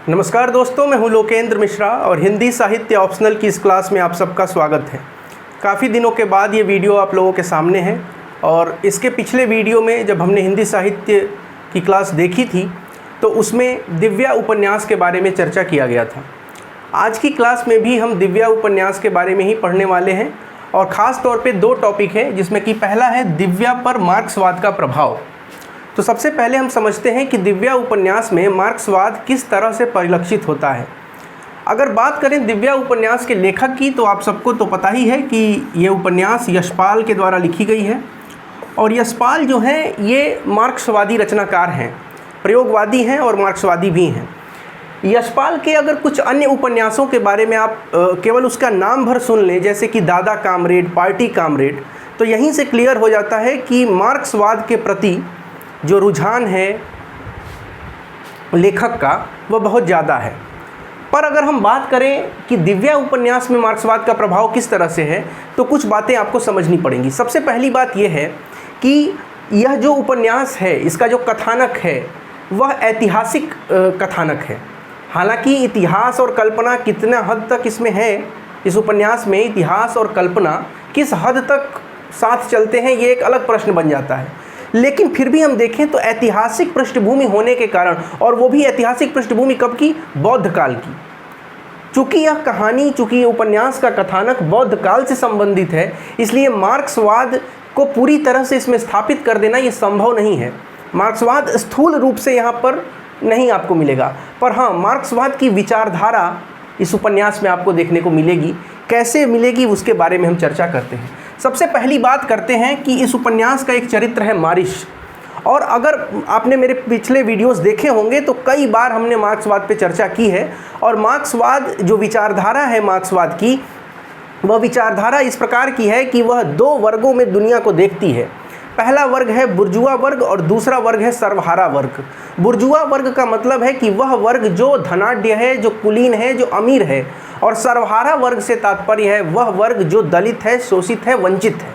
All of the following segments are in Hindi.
नमस्कार दोस्तों, मैं हूं लोकेंद्र मिश्रा और हिंदी साहित्य ऑप्शनल की इस क्लास में आप सबका स्वागत है। काफ़ी दिनों के बाद ये वीडियो आप लोगों के सामने है और इसके पिछले वीडियो में जब हमने हिंदी साहित्य की क्लास देखी थी तो उसमें दिव्या उपन्यास के बारे में चर्चा किया गया था। आज की क्लास में भी हम दिव्या उपन्यास के बारे में ही पढ़ने वाले हैं और ख़ास तौर पे दो टॉपिक है, जिसमें कि पहला है दिव्या पर मार्क्सवाद का प्रभाव। तो सबसे पहले हम समझते हैं कि दिव्या उपन्यास में मार्क्सवाद किस तरह से परिलक्षित होता है। अगर बात करें दिव्या उपन्यास के लेखक की तो आप सबको तो पता ही है कि ये उपन्यास यशपाल के द्वारा लिखी गई है और यशपाल जो हैं ये मार्क्सवादी रचनाकार हैं, प्रयोगवादी हैं और मार्क्सवादी भी हैं। यशपाल के अगर कुछ अन्य उपन्यासों के बारे में आप केवल उसका नाम भर सुन लें, जैसे कि दादा कामरेड, पार्टी कामरेड, तो यहीं से क्लियर हो जाता है कि मार्क्सवाद के प्रति जो रुझान है लेखक का वह बहुत ज़्यादा है। पर अगर हम बात करें कि दिव्या उपन्यास में मार्क्सवाद का प्रभाव किस तरह से है तो कुछ बातें आपको समझनी पड़ेंगी। सबसे पहली बात यह है कि यह जो उपन्यास है, इसका जो कथानक है वह ऐतिहासिक कथानक है। हालांकि इतिहास और कल्पना कितना हद तक इसमें है, इस उपन्यास में इतिहास और कल्पना किस हद तक साथ चलते हैं ये एक अलग प्रश्न बन जाता है। लेकिन फिर भी हम देखें तो ऐतिहासिक पृष्ठभूमि होने के कारण, और वो भी ऐतिहासिक पृष्ठभूमि कब की, बौद्ध काल की। चूँकि यह कहानी, चूँकि उपन्यास का कथानक बौद्ध काल से संबंधित है, इसलिए मार्क्सवाद को पूरी तरह से इसमें स्थापित कर देना ये संभव नहीं है। मार्क्सवाद स्थूल रूप से यहाँ पर नहीं आपको मिलेगा, पर हाँ मार्क्सवाद की विचारधारा इस उपन्यास में आपको देखने को मिलेगी। कैसे मिलेगी उसके बारे में हम चर्चा करते हैं। सबसे पहली बात करते हैं कि इस उपन्यास का एक चरित्र है मारिश। और अगर आपने मेरे पिछले वीडियोस देखे होंगे तो कई बार हमने मार्क्सवाद पे चर्चा की है। और मार्क्सवाद जो विचारधारा है मार्क्सवाद की, वह विचारधारा इस प्रकार की है कि वह दो वर्गों में दुनिया को देखती है। पहला वर्ग है बुर्जुआ वर्ग और दूसरा वर्ग है सर्वहारा वर्ग। बुर्जुआ वर्ग का मतलब है कि वह वर्ग जो धनाढ्य है, जो कुलीन है, जो अमीर है, और सर्वहारा वर्ग से तात्पर्य है वह वर्ग जो दलित है, शोषित है, वंचित है।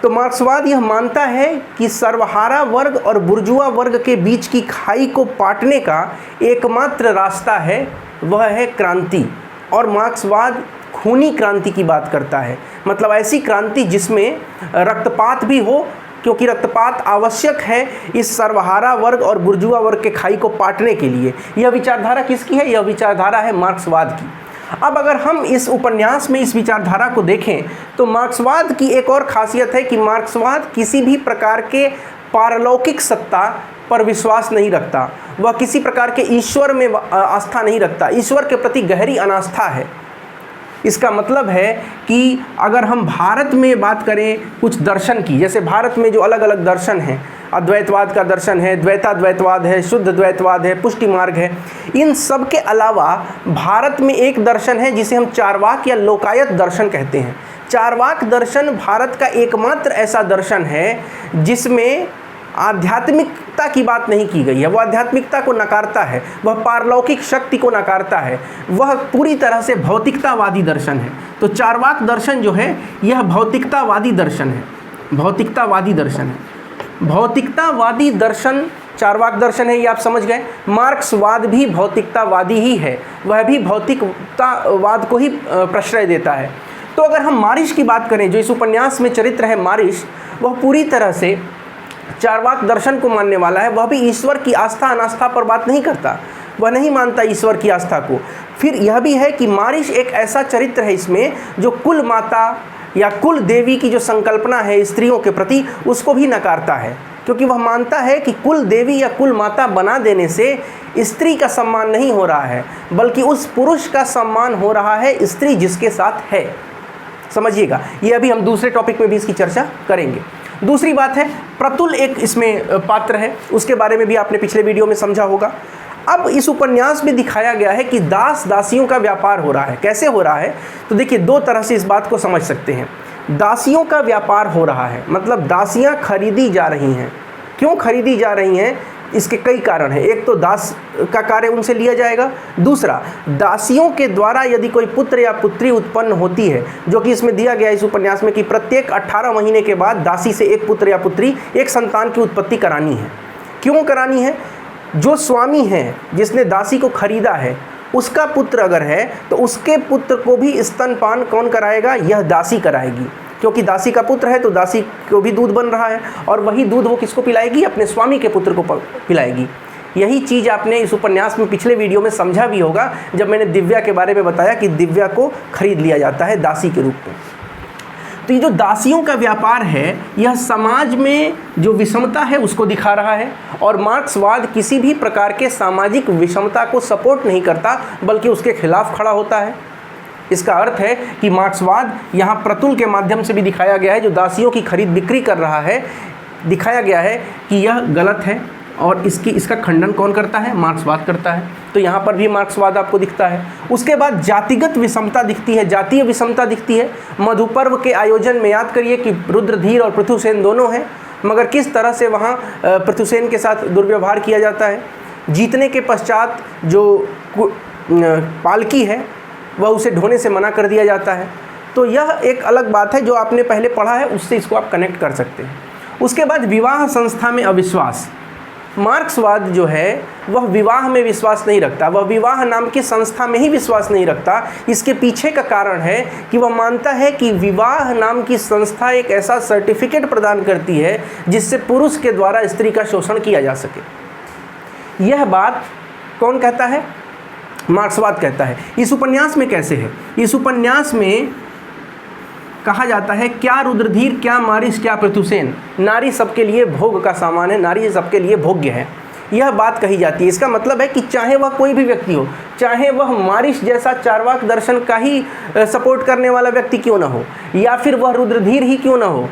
तो मार्क्सवाद यह मानता है कि सर्वहारा वर्ग और बुर्जुआ वर्ग के बीच की खाई को पाटने का एकमात्र रास्ता है वह है क्रांति। और मार्क्सवाद खूनी क्रांति की बात करता है, मतलब ऐसी क्रांति जिसमें रक्तपात भी हो, क्योंकि रक्तपात आवश्यक है इस सर्वहारा वर्ग और बुर्जुआ वर्ग के खाई को पाटने के लिए। यह विचारधारा किसकी है? यह विचारधारा है मार्क्सवाद की। अब अगर हम इस उपन्यास में इस विचारधारा को देखें तो मार्क्सवाद की एक और खासियत है कि मार्क्सवाद किसी भी प्रकार के पारलौकिक सत्ता पर विश्वास नहीं रखता। वह किसी प्रकार के ईश्वर में आस्था नहीं रखता, ईश्वर के प्रति गहरी अनास्था है। इसका मतलब है कि अगर हम भारत में बात करें कुछ दर्शन की, जैसे भारत में जो अलग अलग दर्शन हैं, अद्वैतवाद का दर्शन है, द्वैताद्वैतवाद है, शुद्ध द्वैतवाद है, पुष्टि मार्ग है, इन सब के अलावा भारत में एक दर्शन है जिसे हम चार्वाक या लोकायत दर्शन कहते हैं। चार्वाक दर्शन भारत का एकमात्र ऐसा दर्शन है जिसमें आध्यात्मिकता की बात नहीं की गई है। वह आध्यात्मिकता को नकारता है, वह पारलौकिक शक्ति को नकारता है, वह पूरी तरह से भौतिकतावादी दर्शन है। तो चार्वाक दर्शन जो है यह भौतिकतावादी दर्शन है, भौतिकतावादी दर्शन है। भौतिकतावादी दर्शन चार्वाक दर्शन है, ये आप समझ गए। मार्क्सवाद भी भौतिकतावादी ही है, वह भी भौतिकतावाद को ही प्रश्रय देता है। तो अगर हम मारिश की बात करें, जो इस उपन्यास में चरित्र है मारिश, वह पूरी तरह से चार्वाक दर्शन को मानने वाला है। वह भी ईश्वर की आस्था अनास्था पर बात नहीं करता, वह नहीं मानता ईश्वर की आस्था को। फिर यह भी है कि मारिश एक ऐसा चरित्र है इसमें जो कुल माता या कुल देवी की जो संकल्पना है स्त्रियों के प्रति, उसको भी नकारता है, क्योंकि वह मानता है कि कुल देवी या कुल माता बना देने से स्त्री का सम्मान नहीं हो रहा है, बल्कि उस पुरुष का सम्मान हो रहा है स्त्री जिसके साथ है। समझिएगा, ये अभी हम दूसरे टॉपिक में भी इसकी चर्चा करेंगे। दूसरी बात है प्रतुल, एक इसमें पात्र है, उसके बारे में भी आपने पिछले वीडियो में समझा होगा। अब इस उपन्यास में दिखाया गया है कि दास दासियों का व्यापार हो रहा है। कैसे हो रहा है? तो देखिए, दो तरह से इस बात को समझ सकते हैं। दासियों का व्यापार हो रहा है, मतलब दासियां खरीदी जा रही हैं। क्यों खरीदी जा रही हैं? इसके कई कारण हैं। एक तो दास का कार्य उनसे लिया जाएगा, दूसरा दासियों के द्वारा यदि कोई पुत्र या पुत्री उत्पन्न होती है, जो कि इसमें दिया गया इस उपन्यास में कि प्रत्येक 18 महीने के बाद दासी से एक पुत्र या पुत्री, एक संतान की उत्पत्ति करानी है। क्यों करानी है? जो स्वामी है, जिसने दासी को खरीदा है, उसका पुत्र अगर है तो उसके पुत्र को भी स्तनपान कौन कराएगा? यह दासी कराएगी, क्योंकि दासी का पुत्र है तो दासी को भी दूध बन रहा है और वही दूध वो किसको पिलाएगी? अपने स्वामी के पुत्र को पिलाएगी। यही चीज़ आपने इस उपन्यास में पिछले वीडियो में समझा भी होगा, जब मैंने दिव्या के बारे में बताया कि दिव्या को खरीद लिया जाता है दासी के रूप में। तो ये जो दासियों का व्यापार है, यह समाज में जो विषमता है उसको दिखा रहा है, और मार्क्सवाद किसी भी प्रकार के सामाजिक विषमता को सपोर्ट नहीं करता, बल्कि उसके खिलाफ खड़ा होता है। इसका अर्थ है कि मार्क्सवाद यहाँ प्रतुल के माध्यम से भी दिखाया गया है, जो दासियों की खरीद बिक्री कर रहा है, दिखाया गया है कि यह गलत है, और इसका खंडन कौन करता है? मार्क्सवाद करता है। तो यहाँ पर भी मार्क्सवाद आपको दिखता है। उसके बाद जातिगत विषमता दिखती है, जातीय विषमता दिखती है। मधुपर्व के आयोजन में याद करिए कि रुद्रधीर और पृथुसेन दोनों हैं, मगर किस तरह से वहाँ पृथुसेन के साथ दुर्व्यवहार किया जाता है। जीतने के पश्चात जो पालकी है वह उसे ढोने से मना कर दिया जाता है। तो यह एक अलग बात है, जो आपने पहले पढ़ा है उससे इसको आप कनेक्ट कर सकते हैं। उसके बाद विवाह संस्था में अविश्वास। मार्क्सवाद जो है वह विवाह में विश्वास नहीं रखता, वह विवाह नाम की संस्था में ही विश्वास नहीं रखता। इसके पीछे का कारण है कि वह मानता है कि विवाह नाम की संस्था एक ऐसा सर्टिफिकेट प्रदान करती है जिससे पुरुष के द्वारा स्त्री का शोषण किया जा सके। यह बात कौन कहता है? मार्क्सवाद कहता है। इस उपन्यास में कैसे है? इस उपन्यास में कहा जाता है क्या रुद्रधीर, क्या मारिस, क्या पृथुसेन, नारी सबके लिए भोग का सामान है, नारी सबके लिए भोग्य है। यह बात कही जाती है। इसका मतलब है कि चाहे वह कोई भी व्यक्ति हो, चाहे वह मारिस जैसा चार्वाक दर्शन का ही सपोर्ट करने वाला व्यक्ति क्यों ना हो, या फिर वह रुद्रधीर ही क्यों ना हो,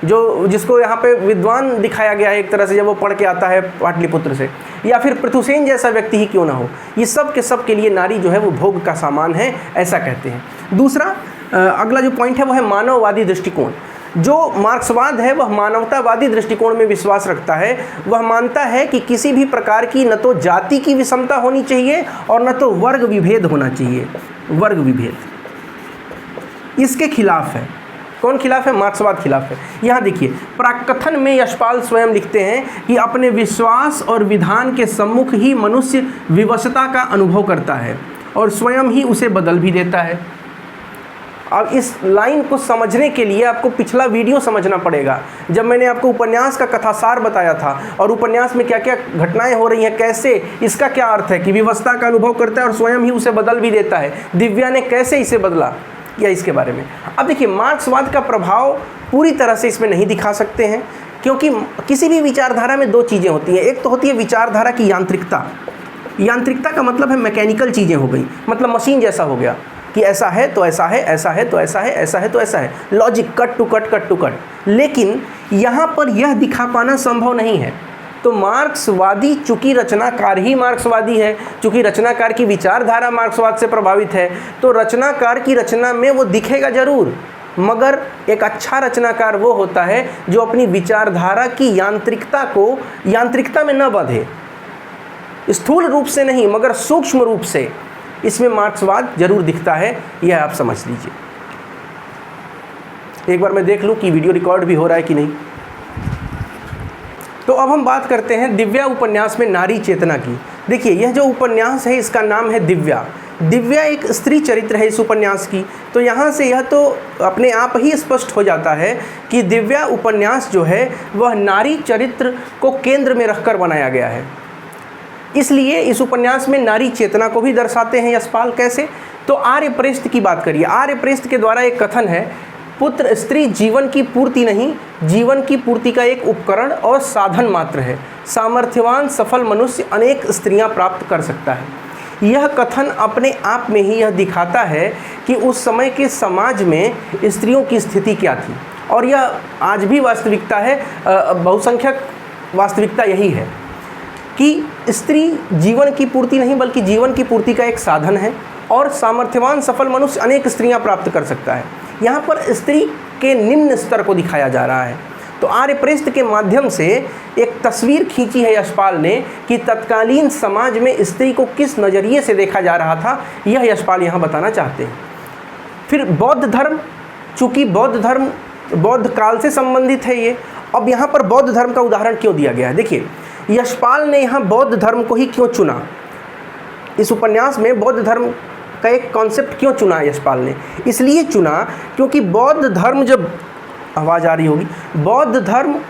जिसको यहाँ पे विद्वान दिखाया गया है एक तरह से जब वो पढ़ के आता है पाटलिपुत्र से, या फिर पृथुसेन जैसा व्यक्ति ही क्यों ना हो, ये सब के लिए नारी जो है वो भोग का सामान है, ऐसा कहते हैं। दूसरा अगला जो पॉइंट है वो है मानववादी दृष्टिकोण। जो मार्क्सवाद है वह मानवतावादी दृष्टिकोण में विश्वास रखता है। वह मानता है कि किसी भी प्रकार की न तो जाति की विषमता होनी चाहिए और न तो वर्ग विभेद होना चाहिए। वर्ग विभेद इसके खिलाफ है। कौन खिलाफ है? मार्क्सवाद खिलाफ है। यहाँ देखिए, प्राक्कथन में यशपाल स्वयं लिखते हैं कि अपने विश्वास और विधान के सम्मुख ही मनुष्य विवशता का अनुभव करता है और स्वयं ही उसे बदल भी देता है। अब इस लाइन को समझने के लिए आपको पिछला वीडियो समझना पड़ेगा, जब मैंने आपको उपन्यास का कथासार बताया था और उपन्यास में क्या क्या घटनाएं हो रही हैं, कैसे इसका क्या अर्थ है कि विवशता का अनुभव करता है और स्वयं ही उसे बदल भी देता है। दिव्या ने कैसे इसे बदला, या इसके बारे में। अब देखिए, मार्क्सवाद का प्रभाव पूरी तरह से इसमें नहीं दिखा सकते हैं, क्योंकि किसी भी विचारधारा में दो चीज़ें होती हैं। एक तो होती है विचारधारा की यांत्रिकता। यांत्रिकता का मतलब है मैकेनिकल चीज़ें हो गई, मतलब मशीन जैसा हो गया कि ऐसा है तो ऐसा है, ऐसा है तो ऐसा है, ऐसा है तो ऐसा है, logic cut to cut, cut to cut. लेकिन यहाँ पर यह दिखा पाना संभव नहीं है। तो मार्क्सवादी, चूँकि रचनाकार ही मार्क्सवादी है, चूँकि रचनाकार की विचारधारा मार्क्सवाद से प्रभावित है, तो रचनाकार की रचना में वो दिखेगा जरूर, मगर एक अच्छा रचनाकार वो होता है जो अपनी विचारधारा की यांत्रिकता में न बंधे, स्थूल रूप से नहीं मगर सूक्ष्म रूप से। इसमें मार्क्सवाद जरूर दिखता है, यह आप समझ लीजिए। एक बार मैं देख लूं कि वीडियो रिकॉर्ड भी हो रहा है कि नहीं। तो अब हम बात करते हैं दिव्या उपन्यास में नारी चेतना की। देखिए, यह जो उपन्यास है इसका नाम है दिव्या। दिव्या एक स्त्री चरित्र है इस उपन्यास की। तो यहाँ से यह तो अपने आप ही स्पष्ट हो जाता है कि दिव्या उपन्यास जो है वह नारी चरित्र को केंद्र में रखकर बनाया गया है। इसलिए इस उपन्यास में नारी चेतना को भी दर्शाते हैं यशपाल। कैसे? तो आर्यप्रेष्ठ की बात करिए। आर्यप्रेष्ठ के द्वारा एक कथन है, पुत्र स्त्री जीवन की पूर्ति नहीं, जीवन की पूर्ति का एक उपकरण और साधन मात्र है। सामर्थ्यवान सफल मनुष्य अनेक स्त्रियां प्राप्त कर सकता है। यह कथन अपने आप में ही यह दिखाता है कि उस समय के समाज में स्त्रियों की स्थिति क्या थी, और यह आज भी वास्तविकता है, बहुसंख्यक वास्तविकता यही है कि स्त्री जीवन की पूर्ति नहीं बल्कि जीवन की पूर्ति का एक साधन है, और सामर्थ्यवान सफल मनुष्य अनेक स्त्रियां प्राप्त कर सकता है। यहाँ पर स्त्री के निम्न स्तर को दिखाया जा रहा है। तो आर्यप्रेष्ठ के माध्यम से एक तस्वीर खींची है यशपाल ने कि तत्कालीन समाज में स्त्री को किस नज़रिए से देखा जा रहा था, यह यशपाल यहाँ बताना चाहते हैं। फिर बौद्ध धर्म, चूँकि बौद्ध धर्म बौद्ध काल से संबंधित है ये, अब यहाँ पर बौद्ध धर्म का उदाहरण क्यों दिया गया है? देखिए, यशपाल ने यहाँ बौद्ध धर्म को ही क्यों चुना? इस उपन्यास में बौद्ध धर्म का एक कॉन्सेप्ट क्यों चुना यशपाल ने? इसलिए चुना क्योंकि बौद्ध धर्म जब, आवाज़ आ रही होगी, बौद्ध धर्म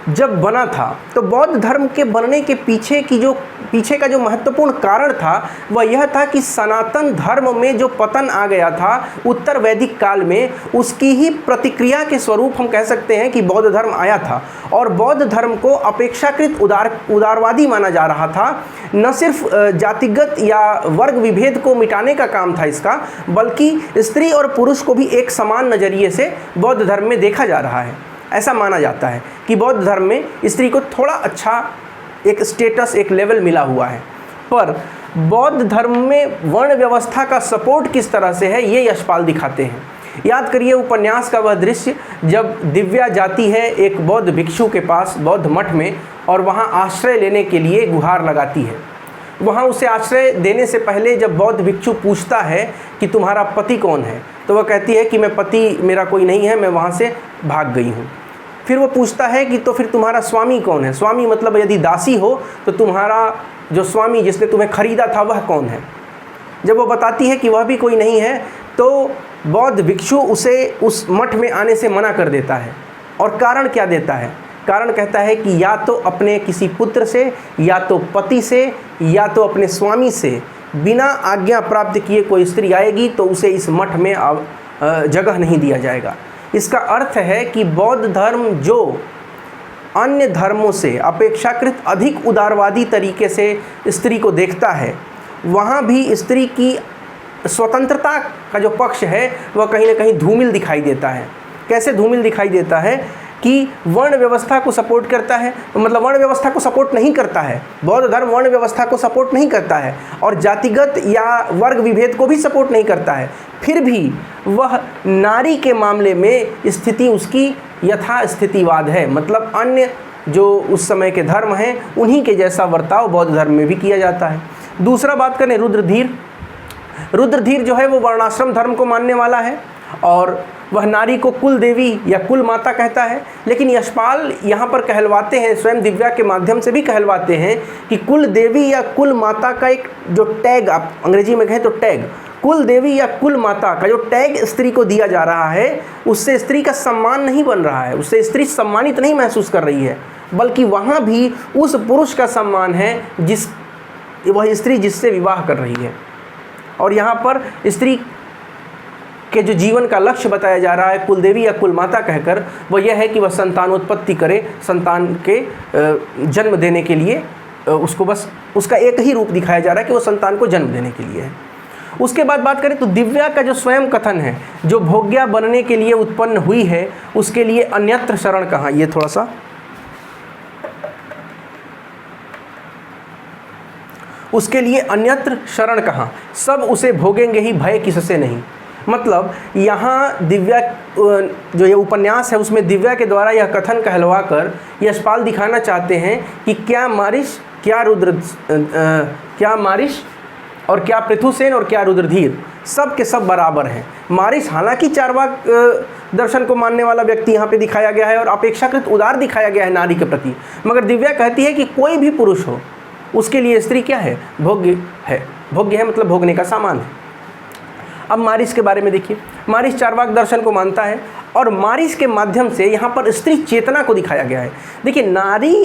जब बना था तो बौद्ध धर्म के बनने के पीछे का जो महत्वपूर्ण कारण था वह यह था कि सनातन धर्म में जो पतन आ गया था उत्तर वैदिक काल में, उसकी ही प्रतिक्रिया के स्वरूप हम कह सकते हैं कि बौद्ध धर्म आया था। और बौद्ध धर्म को अपेक्षाकृत उदारवादी माना जा रहा था। न सिर्फ जातिगत या वर्ग विभेद को मिटाने का काम था इसका, बल्कि स्त्री और पुरुष को भी एक समान नज़रिए से बौद्ध धर्म में देखा जा रहा है। ऐसा माना जाता है कि बौद्ध धर्म में स्त्री को थोड़ा अच्छा एक स्टेटस, एक लेवल मिला हुआ है। पर बौद्ध धर्म में वर्ण व्यवस्था का सपोर्ट किस तरह से है ये यशपाल दिखाते हैं। याद करिए उपन्यास का वह दृश्य जब दिव्या जाती है एक बौद्ध भिक्षु के पास बौद्ध मठ में और वहाँ आश्रय लेने के लिए गुहार लगाती है। वहाँ उसे आश्रय देने से पहले जब बौद्ध भिक्षु पूछता है कि तुम्हारा पति कौन है, तो वह कहती है कि मैं पति मेरा कोई नहीं है, मैं वहाँ से भाग गई हूँ। फिर वो पूछता है कि तो फिर तुम्हारा स्वामी कौन है? स्वामी मतलब यदि दासी हो तो तुम्हारा जो स्वामी जिसने तुम्हें खरीदा था वह कौन है? जब वो बताती है कि वह भी कोई नहीं है तो बौद्ध भिक्षु उसे उस मठ में आने से मना कर देता है। और कारण क्या देता है? कारण कहता है कि या तो अपने किसी पुत्र से, या तो पति से, या तो अपने स्वामी से बिना आज्ञा प्राप्त किए कोई स्त्री आएगी तो उसे इस मठ में जगह नहीं दिया जाएगा। इसका अर्थ है कि बौद्ध धर्म जो अन्य धर्मों से अपेक्षाकृत अधिक उदारवादी तरीके से स्त्री को देखता है, वहाँ भी स्त्री की स्वतंत्रता का जो पक्ष है वह कहीं ना कहीं धूमिल दिखाई देता है। कैसे धूमिल दिखाई देता है कि वर्ण व्यवस्था को सपोर्ट करता है, मतलब वर्ण व्यवस्था को सपोर्ट नहीं करता है। बौद्ध धर्म वर्ण व्यवस्था को सपोर्ट नहीं करता है और जातिगत या वर्ग विभेद को भी सपोर्ट नहीं करता है। फिर भी वह नारी के मामले में स्थिति उसकी यथास्थितिवाद है, मतलब अन्य जो उस समय के धर्म हैं उन्हीं के जैसा बर्ताव बौद्ध धर्म में भी किया जाता है। दूसरा बात करें रुद्रधीर। रुद्रधीर जो है वो वर्णाश्रम धर्म को मानने वाला है और वह नारी को कुल देवी या कुल माता कहता है। लेकिन यशपाल यहाँ पर कहलवाते हैं, स्वयं दिव्या के माध्यम से भी कहलवाते हैं कि कुल देवी या कुल माता का एक जो टैग, आप अंग्रेजी में कहें तो टैग, कुल देवी या कुल माता का जो टैग स्त्री को दिया जा रहा है उससे स्त्री का सम्मान नहीं बन रहा है, उससे स्त्री सम्मानित नहीं महसूस कर रही है, बल्कि वहाँ भी उस पुरुष का सम्मान है वह स्त्री जिससे विवाह कर रही है। और यहाँ पर स्त्री के जो जीवन का लक्ष्य बताया जा रहा है कुल देवी या कुल माता कहकर, वह यह है कि वह संतानोत्पत्ति करे, संतान के जन्म देने के लिए उसको बस उसका एक ही रूप दिखाया जा रहा है कि वह संतान को जन्म देने के लिए है। उसके बाद बात करें तो दिव्या का जो स्वयं कथन है, जो भोग्या बनने के लिए उत्पन्न हुई है उसके लिए अन्यत्र शरण कहाँ, ये थोड़ा सा उसके लिए अन्यत्र शरण कहाँ, सब उसे भोगेंगे ही भय किससे नहीं। मतलब यहाँ दिव्या जो ये उपन्यास है उसमें दिव्या के द्वारा यह कथन कहलवा कर यशपाल दिखाना चाहते हैं कि क्या मारिश, क्या मारिश और क्या पृथुसेन और क्या रुद्रधीर सब के सब बराबर हैं। मारिश हालांकि चार्वाक दर्शन को मानने वाला व्यक्ति यहाँ पे दिखाया गया है और अपेक्षाकृत उदार दिखाया गया है नारी के प्रति, मगर दिव्या कहती है कि कोई भी पुरुष हो उसके लिए स्त्री क्या है, भोग्य है। भोग्य है मतलब भोगने का सामान है। अब मारिश के बारे में देखिए, मारिश चार्वाक दर्शन को मानता है और मारिश के माध्यम से यहाँ पर स्त्री चेतना को दिखाया गया है। देखिए नारी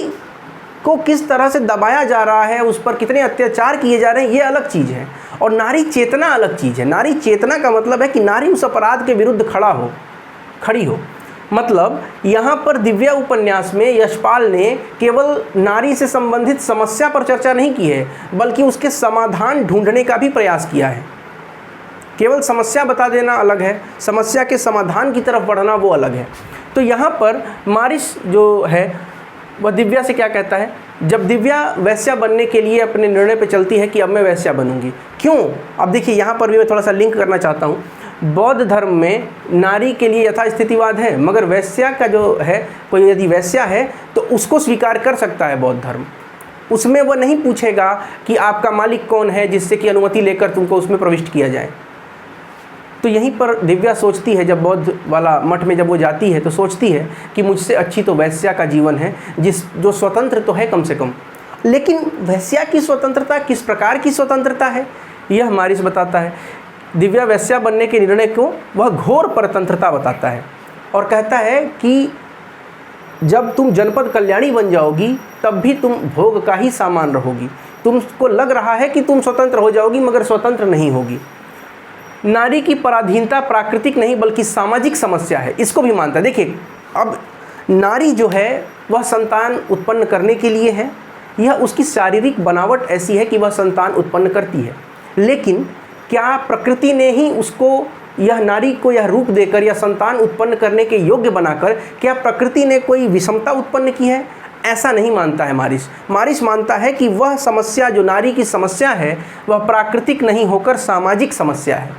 को किस तरह से दबाया जा रहा है, उस पर कितने अत्याचार किए जा रहे हैं, ये अलग चीज़ है, और नारी चेतना अलग चीज़ है। नारी चेतना का मतलब है कि नारी उस अपराध के विरुद्ध खड़ी हो। मतलब यहाँ पर दिव्या उपन्यास में यशपाल ने केवल नारी से संबंधित समस्या पर चर्चा नहीं की है, बल्कि उसके समाधान ढूंढने का भी प्रयास किया है। केवल समस्या बता देना अलग है, समस्या के समाधान की तरफ बढ़ना वो अलग है। तो यहाँ पर मारिश जो है वह दिव्या से क्या कहता है, जब दिव्या वैश्या बनने के लिए अपने निर्णय पे चलती है कि अब मैं वैश्या बनूंगी, क्यों? अब देखिए यहाँ पर भी मैं थोड़ा सा लिंक करना चाहता हूँ। बौद्ध धर्म में नारी के लिए यथास्थितिवाद है, मगर वैश्या का जो है, कोई यदि वैश्या है तो उसको स्वीकार कर सकता है बौद्ध धर्म। उसमें वह नहीं पूछेगा कि आपका मालिक कौन है जिससे कि अनुमति लेकर तुमको उसमें प्रविष्ट किया जाए। तो यहीं पर दिव्या सोचती है, जब बौद्ध वाला मठ में जब वो जाती है तो सोचती है कि मुझसे अच्छी तो वैश्या का जीवन है, जो स्वतंत्र तो है कम से कम, लेकिन वैश्या की स्वतंत्रता किस प्रकार की स्वतंत्रता है, यह मारिस बताता है। दिव्या वैश्या बनने के निर्णय को वह घोर परतंत्रता बताता है और कहता है कि जब तुम जनपद कल्याणी बन जाओगी तब भी तुम भोग का ही सामान रहोगी। तुमको लग रहा है कि तुम स्वतंत्र हो जाओगी मगर स्वतंत्र नहीं होगी। नारी की पराधीनता प्राकृतिक नहीं बल्कि सामाजिक समस्या है, इसको भी मानता है। देखिए, अब नारी जो है वह संतान उत्पन्न करने के लिए है, यह उसकी शारीरिक बनावट ऐसी है कि वह संतान उत्पन्न करती है, लेकिन क्या प्रकृति ने ही उसको यह नारी को यह रूप देकर या संतान उत्पन्न करने के योग्य बनाकर क्या प्रकृति ने कोई विषमता उत्पन्न की है? ऐसा नहीं मानता है मारिस। मारिस मानता है कि वह समस्या जो नारी की समस्या है वह प्राकृतिक नहीं होकर सामाजिक समस्या है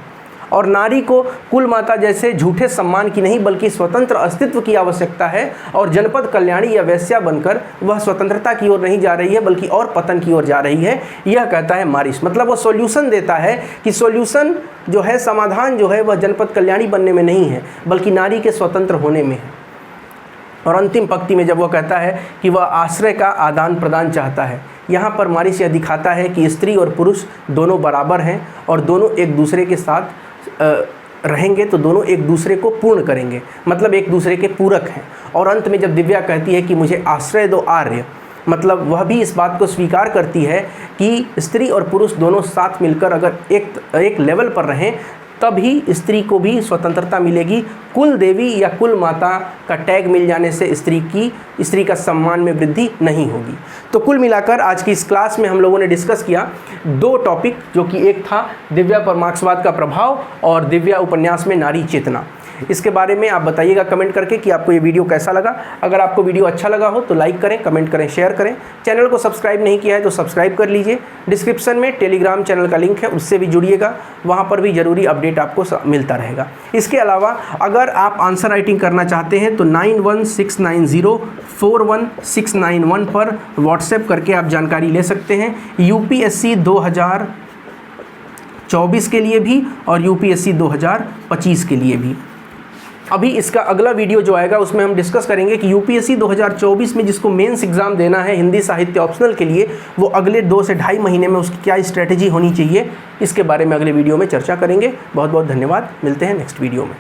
और नारी को कुल माता जैसे झूठे सम्मान की नहीं बल्कि स्वतंत्र अस्तित्व की आवश्यकता है और जनपद कल्याणी या वैश्या बनकर वह स्वतंत्रता की ओर नहीं जा रही है बल्कि और पतन की ओर जा रही है, यह कहता है मारिस। मतलब वो सॉल्यूशन देता है कि सॉल्यूशन जो है, समाधान जो है वह जनपद कल्याणी बनने में नहीं है बल्कि नारी के स्वतंत्र होने में है। और अंतिम पंक्ति में जब वह कहता है कि वह आश्रय का आदान प्रदान चाहता है, यहाँ पर मारिस यह दिखाता है कि स्त्री और पुरुष दोनों बराबर हैं और दोनों एक दूसरे के साथ रहेंगे तो दोनों एक दूसरे को पूर्ण करेंगे, मतलब एक दूसरे के पूरक हैं। और अंत में जब दिव्या कहती है कि मुझे आश्रय दो आर्य, मतलब वह भी इस बात को स्वीकार करती है कि स्त्री और पुरुष दोनों साथ मिलकर अगर एक लेवल पर रहें तभी स्त्री को भी स्वतंत्रता मिलेगी। कुल देवी या कुल माता का टैग मिल जाने से स्त्री का सम्मान में वृद्धि नहीं होगी। तो कुल मिलाकर आज की इस क्लास में हम लोगों ने डिस्कस किया दो टॉपिक, जो कि एक था दिव्या पर मार्क्सवाद का प्रभाव और दिव्या उपन्यास में नारी चेतना। इसके बारे में आप बताइएगा कमेंट करके कि आपको ये वीडियो कैसा लगा। अगर आपको वीडियो अच्छा लगा हो तो लाइक करें, कमेंट करें, शेयर करें। चैनल को सब्सक्राइब नहीं किया है तो सब्सक्राइब कर लीजिए। डिस्क्रिप्शन में टेलीग्राम चैनल का लिंक है, उससे भी जुड़िएगा, वहाँ पर भी ज़रूरी अपडेट आपको मिलता रहेगा। इसके अलावा अगर आप आंसर राइटिंग करना चाहते हैं तो 9169041691 पर व्हाट्सएप करके आप जानकारी ले सकते हैं, यूपीएससी 2024 के लिए भी और यूपीएससी 2025 के लिए भी। अभी इसका अगला वीडियो जो आएगा उसमें हम डिस्कस करेंगे कि यूपीएससी 2024 में जिसको मेंस एग्ज़ाम देना है हिंदी साहित्य ऑप्शनल के लिए, वो अगले 2 से ढाई महीने में उसकी क्या स्ट्रेटेजी होनी चाहिए, इसके बारे में अगले वीडियो में चर्चा करेंगे। बहुत बहुत धन्यवाद, मिलते हैं नेक्स्ट वीडियो में।